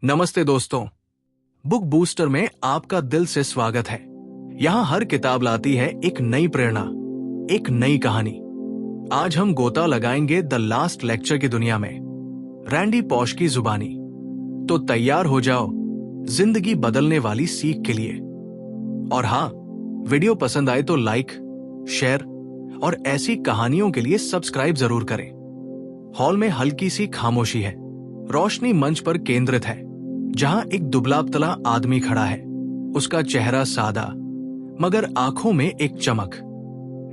नमस्ते दोस्तों, book booster में आपका दिल से स्वागत है। यहाँ हर किताब लाती है एक नई प्रेरणा, एक नई कहानी। आज हम गोता लगाएंगे द लास्ट लेक्चर की दुनिया में, रैंडी पॉश की जुबानी। तो तैयार हो जाओ जिंदगी बदलने वाली सीख के लिए। और हाँ, वीडियो पसंद आए तो लाइक, शेयर और ऐसी कहानियों के लिए सब्सक्राइब जरूर करें। हॉल में हल्की सी खामोशी है। रोशनी मंच पर केंद्रित है, जहां एक दुबला-पतला आदमी खड़ा है। उसका चेहरा सादा, मगर आंखों में एक चमक,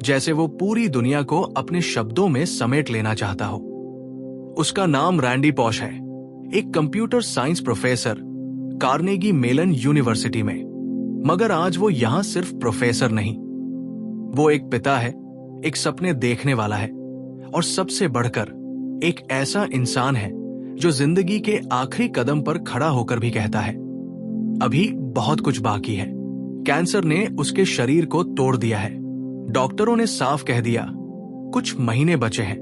जैसे वो पूरी दुनिया को अपने शब्दों में समेट लेना चाहता हो। उसका नाम रैंडी पॉश है, एक computer science professor Carnegie Mellon university में। मगर आज वो यहां सिर्फ प्रोफेसर नहीं, वो एक पिता है, एक सपने देखने वाला है, और सबसे बढ़कर एक ऐसा इंसान है जो जिंदगी के आखिरी कदम पर खड़ा होकर भी कहता है, अभी बहुत कुछ बाकी है। कैंसर ने उसके शरीर को तोड़ दिया है। डॉक्टरों ने साफ कह दिया, कुछ महीने बचे हैं।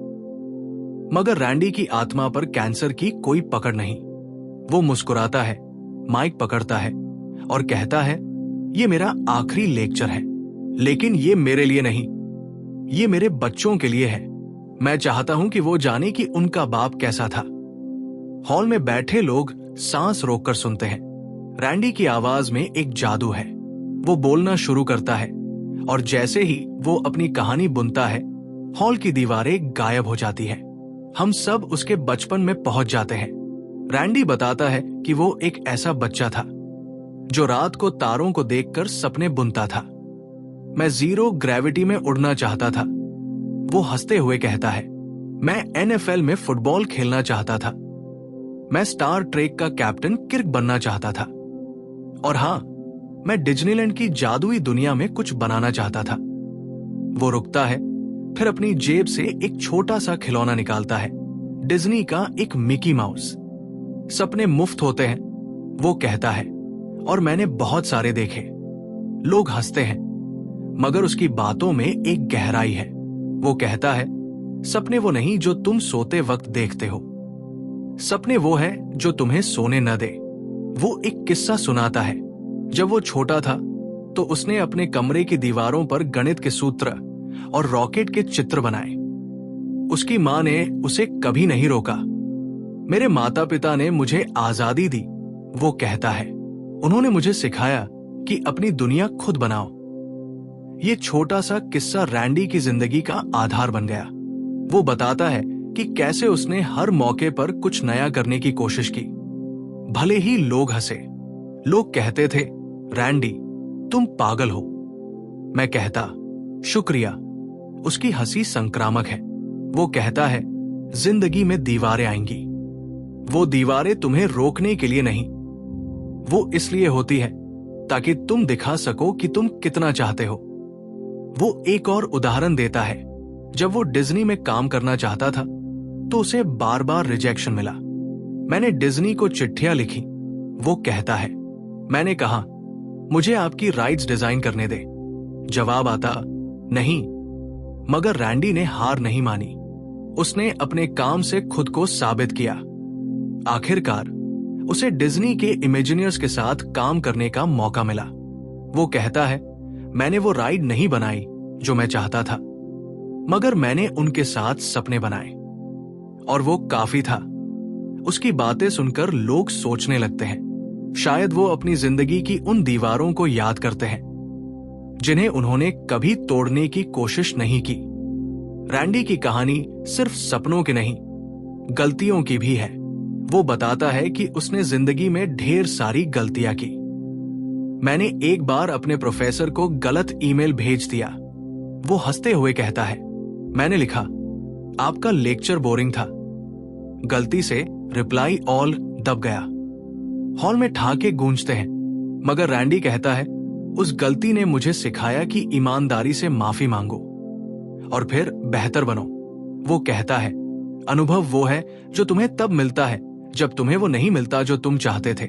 मगर रैंडी की आत्मा पर कैंसर की कोई पकड़ नहीं। वो मुस्कुराता है, माइक पकड़ता है और कहता है, ये मेरा आखिरी लेक्चर है, लेकिन ये मेरे लिए नहीं, ये मेरे बच्चों के लिए है। मैं चाहता हूं कि वो जाने कि उनका बाप कैसा था। हॉल में बैठे लोग सांस रोककर सुनते हैं। रैंडी की आवाज में एक जादू है। वो बोलना शुरू करता है और जैसे ही वो अपनी कहानी बुनता है, हॉल की दीवारें गायब हो जाती है। हम सब उसके बचपन में पहुंच जाते हैं। रैंडी बताता है कि वो एक ऐसा बच्चा था जो रात को तारों को देखकर सपने बुनता था। मैं जीरो ग्रेविटी में उड़ना चाहता था। वो हंसते हुए कहता है, मैं NFL में फुटबॉल खेलना चाहता था। मैं स्टार ट्रेक का कैप्टन किर्क बनना चाहता था। और हां, मैं डिज्नीलैंड की जादुई दुनिया में कुछ बनाना चाहता था। वो रुकता है, फिर अपनी जेब से एक छोटा सा खिलौना निकालता है, डिज्नी का एक मिकी माउस। सपने मुफ्त होते हैं, वो कहता है, और मैंने बहुत सारे देखे। लोग हंसते हैं, मगर उसकी बातों में एक गहराई है। वो कहता है, सपने वो नहीं जो तुम सोते वक्त देखते हो, सपने वो है जो तुम्हें सोने न दे। वो एक किस्सा सुनाता है। जब वो छोटा था तो उसने अपने कमरे की दीवारों पर गणित के सूत्र और रॉकेट के चित्र बनाए। उसकी मां ने उसे कभी नहीं रोका। मेरे माता पिता ने मुझे आजादी दी, वो कहता है। उन्होंने मुझे सिखाया कि अपनी दुनिया खुद बनाओ। ये छोटा सा किस्सा रैंडी की जिंदगी का आधार बन गया। वो बताता है कि कैसे उसने हर मौके पर कुछ नया करने की कोशिश की, भले ही लोग हंसे। लोग कहते थे, रैंडी तुम पागल हो। मैं कहता, शुक्रिया। उसकी हंसी संक्रामक है। वो कहता है, जिंदगी में दीवारें आएंगी। वो दीवारें तुम्हें रोकने के लिए नहीं, वो इसलिए होती है ताकि तुम दिखा सको कि तुम कितना चाहते हो। वो एक और उदाहरण देता है। जब वो डिज्नी में काम करना चाहता था तो उसे बार बार रिजेक्शन मिला। मैंने डिज्नी को चिट्ठियां लिखी। वो कहता है, मैंने कहा, मुझे आपकी राइड्स डिजाइन करने दे। जवाब आता, नहीं। मगर रैंडी ने हार नहीं मानी। उसने अपने काम से खुद को साबित किया। आखिरकार उसे डिज्नी के इमेजिनियर्स के साथ काम करने का मौका मिला। वो कहता है, मैंने वो राइड नहीं बनाई जो मैं चाहता था, मगर मैंने उनके साथ सपने बनाए, और वो काफी था। उसकी बातें सुनकर लोग सोचने लगते हैं, शायद वो अपनी जिंदगी की उन दीवारों को याद करते हैं जिन्हें उन्होंने कभी तोड़ने की कोशिश नहीं की। रैंडी की कहानी सिर्फ सपनों की नहीं, गलतियों की भी है। वो बताता है कि उसने जिंदगी में ढेर सारी गलतियां की। मैंने एक बार अपने प्रोफेसर को गलत ईमेल भेज दिया। वो हंसते हुए कहता है, मैंने लिखा, आपका लेक्चर बोरिंग था। गलती से रिप्लाई ऑल दब गया। हॉल में ठहाके गूंजते हैं, मगर रैंडी कहता है, उस गलती ने मुझे सिखाया कि ईमानदारी से माफी मांगो और फिर बेहतर बनो। वो कहता है, अनुभव वो है जो तुम्हें तब मिलता है जब तुम्हें वो नहीं मिलता जो तुम चाहते थे।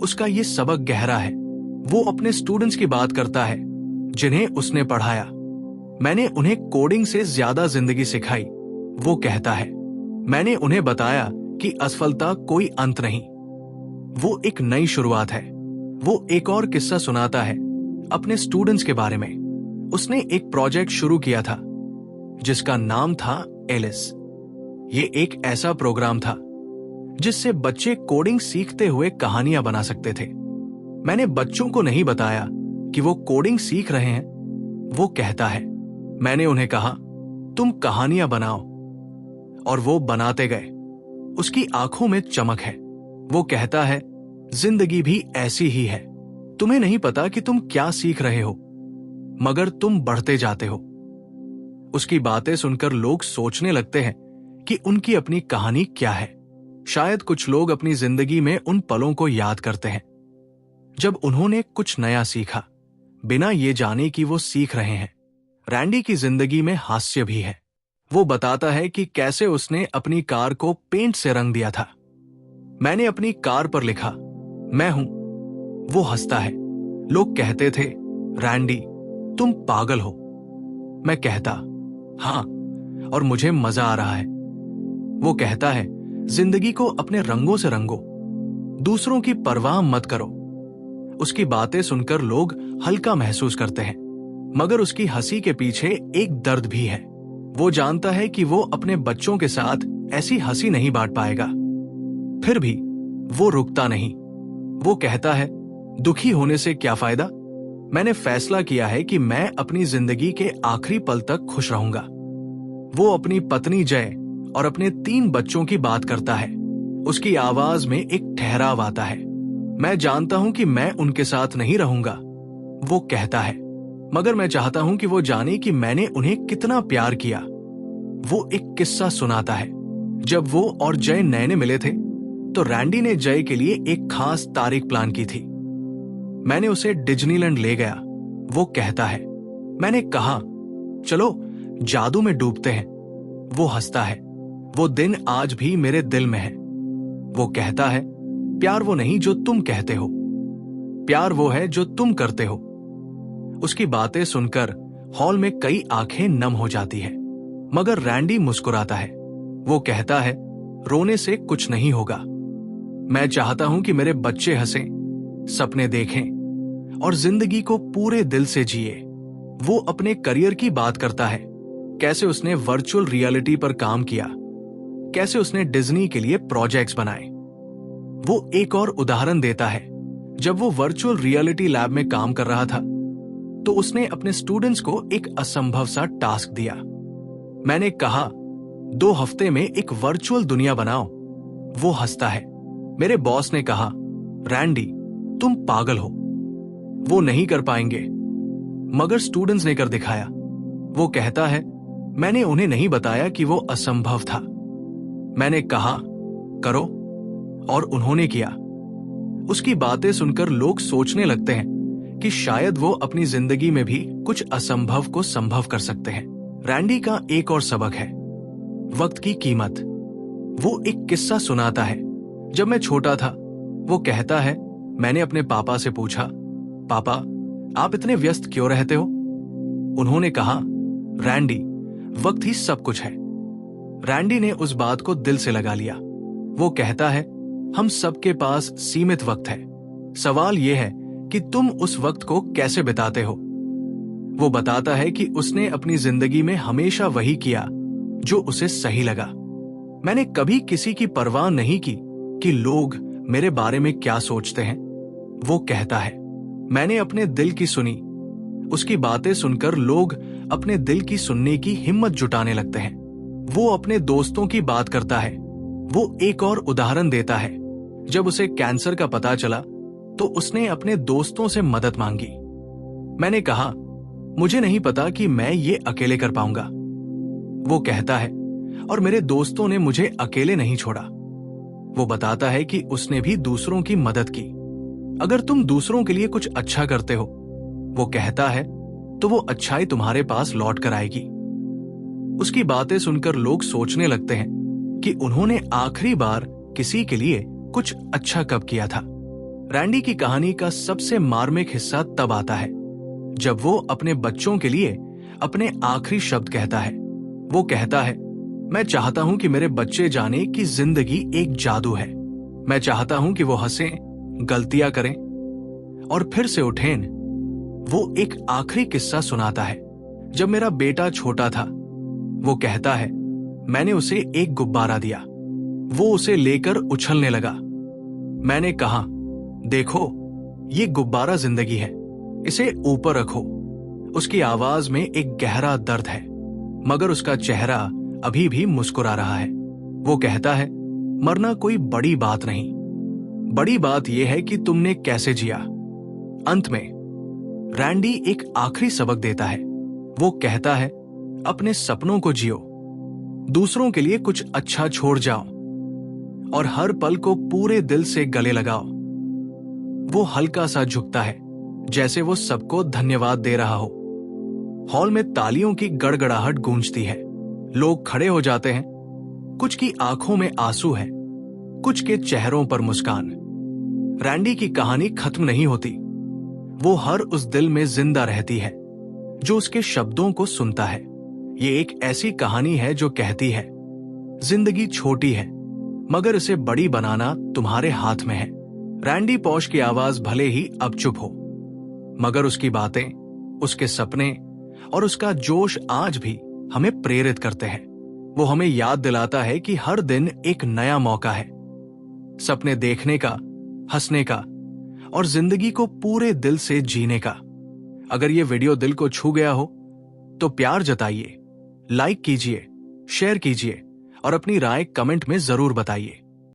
उसका ये सबक गहरा है। वो अपने स्टूडेंट्स की बात करता है जिन्हें उसने पढ़ाया। मैंने उन्हें कोडिंग से ज्यादा जिंदगी सिखाई। वो कहता है, मैंने उन्हें बताया कि असफलता कोई अंत नहीं, वो एक नई शुरुआत है। वो एक और किस्सा सुनाता है अपने स्टूडेंट्स के बारे में। उसने एक प्रोजेक्ट शुरू किया था जिसका नाम था एलिस। ये एक ऐसा प्रोग्राम था जिससे बच्चे कोडिंग सीखते हुए कहानियां बना सकते थे। मैंने बच्चों को नहीं बताया कि वो कोडिंग सीख रहे हैं। वो कहता है, मैंने उन्हें कहा तुम कहानियां बनाओ, और वो बनाते गए। उसकी आंखों में चमक है। वो कहता है, जिंदगी भी ऐसी ही है। तुम्हें नहीं पता कि तुम क्या सीख रहे हो, मगर तुम बढ़ते जाते हो। उसकी बातें सुनकर लोग सोचने लगते हैं कि उनकी अपनी कहानी क्या है। शायद कुछ लोग अपनी जिंदगी में उन पलों को याद करते हैं जब उन्होंने कुछ नया सीखा, बिना ये जाने कि वो सीख रहे हैं। रैंडी की जिंदगी में हास्य भी है। वो बताता है कि कैसे उसने अपनी कार को पेंट से रंग दिया था। मैंने अपनी कार पर लिखा, मैं हूं। वो हंसता है। लोग कहते थे, रैंडी तुम पागल हो। मैं कहता, हाँ, और मुझे मजा आ रहा है। वो कहता है, जिंदगी को अपने रंगों से रंगो, दूसरों की परवाह मत करो। उसकी बातें सुनकर लोग हल्का महसूस करते हैं, मगर उसकी हंसी के पीछे एक दर्द भी है। वो जानता है कि वो अपने बच्चों के साथ ऐसी हंसी नहीं बांट पाएगा। फिर भी वो रुकता नहीं। वो कहता है, दुखी होने से क्या फायदा? मैंने फैसला किया है कि मैं अपनी जिंदगी के आखिरी पल तक खुश रहूंगा। वो अपनी पत्नी जय और अपने 3 बच्चों की बात करता है। उसकी आवाज में एक ठहराव आता है। मैं जानता हूं कि मैं उनके साथ नहीं रहूंगा, वो कहता है, मगर मैं चाहता हूं कि वो जाने कि मैंने उन्हें कितना प्यार किया। वो एक किस्सा सुनाता है। जब वो और जय नए मिले थे तो रैंडी ने जय के लिए एक खास तारीख प्लान की थी। मैंने उसे डिज्नीलैंड ले गया। वो कहता है, मैंने कहा चलो जादू में डूबते हैं। वो हंसता है। वो दिन आज भी मेरे दिल में है। वो कहता है, प्यार वो नहीं जो तुम कहते हो, प्यार वो है जो तुम करते हो। उसकी बातें सुनकर हॉल में कई आंखें नम हो जाती है, मगर रैंडी मुस्कुराता है। वो कहता है, रोने से कुछ नहीं होगा। मैं चाहता हूं कि मेरे बच्चे हंसें, सपने देखें और जिंदगी को पूरे दिल से जिए। वो अपने करियर की बात करता है, कैसे उसने वर्चुअल रियलिटी पर काम किया, कैसे उसने डिज्नी के लिए प्रोजेक्ट्स बनाए। वो एक और उदाहरण देता है। जब वो वर्चुअल रियलिटी लैब में काम कर रहा था तो उसने अपने स्टूडेंट्स को एक असंभव सा टास्क दिया। मैंने कहा, 2 हफ्ते में एक वर्चुअल दुनिया बनाओ। वो हंसता है। मेरे बॉस ने कहा, रैंडी तुम पागल हो, वो नहीं कर पाएंगे, मगर स्टूडेंट्स ने कर दिखाया। वो कहता है, मैंने उन्हें नहीं बताया कि वो असंभव था। मैंने कहा करो, और उन्होंने किया। उसकी बातें सुनकर लोग सोचने लगते हैं कि शायद वो अपनी जिंदगी में भी कुछ असंभव को संभव कर सकते हैं। रैंडी का एक और सबक है, वक्त की कीमत। वो एक किस्सा सुनाता है। जब मैं छोटा था, वो कहता है, मैंने अपने पापा से पूछा, पापा आप इतने व्यस्त क्यों रहते हो? उन्होंने कहा, रैंडी वक्त ही सब कुछ है। रैंडी ने उस बात को दिल से लगा लिया। वो कहता है, हम सबके पास सीमित वक्त है। सवाल यह है कि तुम उस वक्त को कैसे बिताते हो। वो बताता है कि उसने अपनी जिंदगी में हमेशा वही किया जो उसे सही लगा। मैंने कभी किसी की परवाह नहीं की कि लोग मेरे बारे में क्या सोचते हैं। वो कहता है, मैंने अपने दिल की सुनी। उसकी बातें सुनकर लोग अपने दिल की सुनने की हिम्मत जुटाने लगते हैं। वो अपने दोस्तों की बात करता है। वो एक और उदाहरण देता है। जब उसे कैंसर का पता चला तो उसने अपने दोस्तों से मदद मांगी। मैंने कहा, मुझे नहीं पता कि मैं ये अकेले कर पाऊंगा। वो कहता है, और मेरे दोस्तों ने मुझे अकेले नहीं छोड़ा। वो बताता है कि उसने भी दूसरों की मदद की। अगर तुम दूसरों के लिए कुछ अच्छा करते हो, वो कहता है, तो वो अच्छाई तुम्हारे पास लौट कर आएगी। उसकी बातें सुनकर लोग सोचने लगते हैं कि उन्होंने आखिरी बार किसी के लिए कुछ अच्छा कब किया था। रैंडी की कहानी का सबसे मार्मिक हिस्सा तब आता है जब वो अपने बच्चों के लिए अपने आखिरी शब्द कहता है। वो कहता है, मैं चाहता हूं कि मेरे बच्चे जाने कि जिंदगी एक जादू है। मैं चाहता हूं कि वो हंसें, गलतियां करें और फिर से उठें। वो एक आखिरी किस्सा सुनाता है। जब मेरा बेटा छोटा था, वो कहता है, मैंने उसे एक गुब्बारा दिया। वो उसे लेकर उछलने लगा। मैंने कहा, देखो, ये गुब्बारा जिंदगी है, इसे ऊपर रखो। उसकी आवाज में एक गहरा दर्द है, मगर उसका चेहरा अभी भी मुस्कुरा रहा है। वो कहता है, मरना कोई बड़ी बात नहीं, बड़ी बात यह है कि तुमने कैसे जिया। अंत में रैंडी एक आखिरी सबक देता है। वो कहता है, अपने सपनों को जियो, दूसरों के लिए कुछ अच्छा छोड़ जाओ और हर पल को पूरे दिल से गले लगाओ। वो हल्का सा झुकता है, जैसे वो सबको धन्यवाद दे रहा हो। हॉल में तालियों की गड़गड़ाहट गूंजती है। लोग खड़े हो जाते हैं। कुछ की आंखों में आंसू है, कुछ के चेहरों पर मुस्कान। रैंडी की कहानी खत्म नहीं होती। वो हर उस दिल में जिंदा रहती है जो उसके शब्दों को सुनता है। ये एक ऐसी कहानी है जो कहती है, जिंदगी छोटी है, मगर इसे बड़ी बनाना तुम्हारे हाथ में है। रैंडी पॉश की आवाज भले ही अब चुप हो, मगर उसकी बातें, उसके सपने और उसका जोश आज भी हमें प्रेरित करते हैं। वो हमें याद दिलाता है कि हर दिन एक नया मौका है, सपने देखने का, हंसने का और जिंदगी को पूरे दिल से जीने का। अगर ये वीडियो दिल को छू गया हो तो प्यार जताइए, लाइक कीजिए, शेयर कीजिए और अपनी राय कमेंट में जरूर बताइए।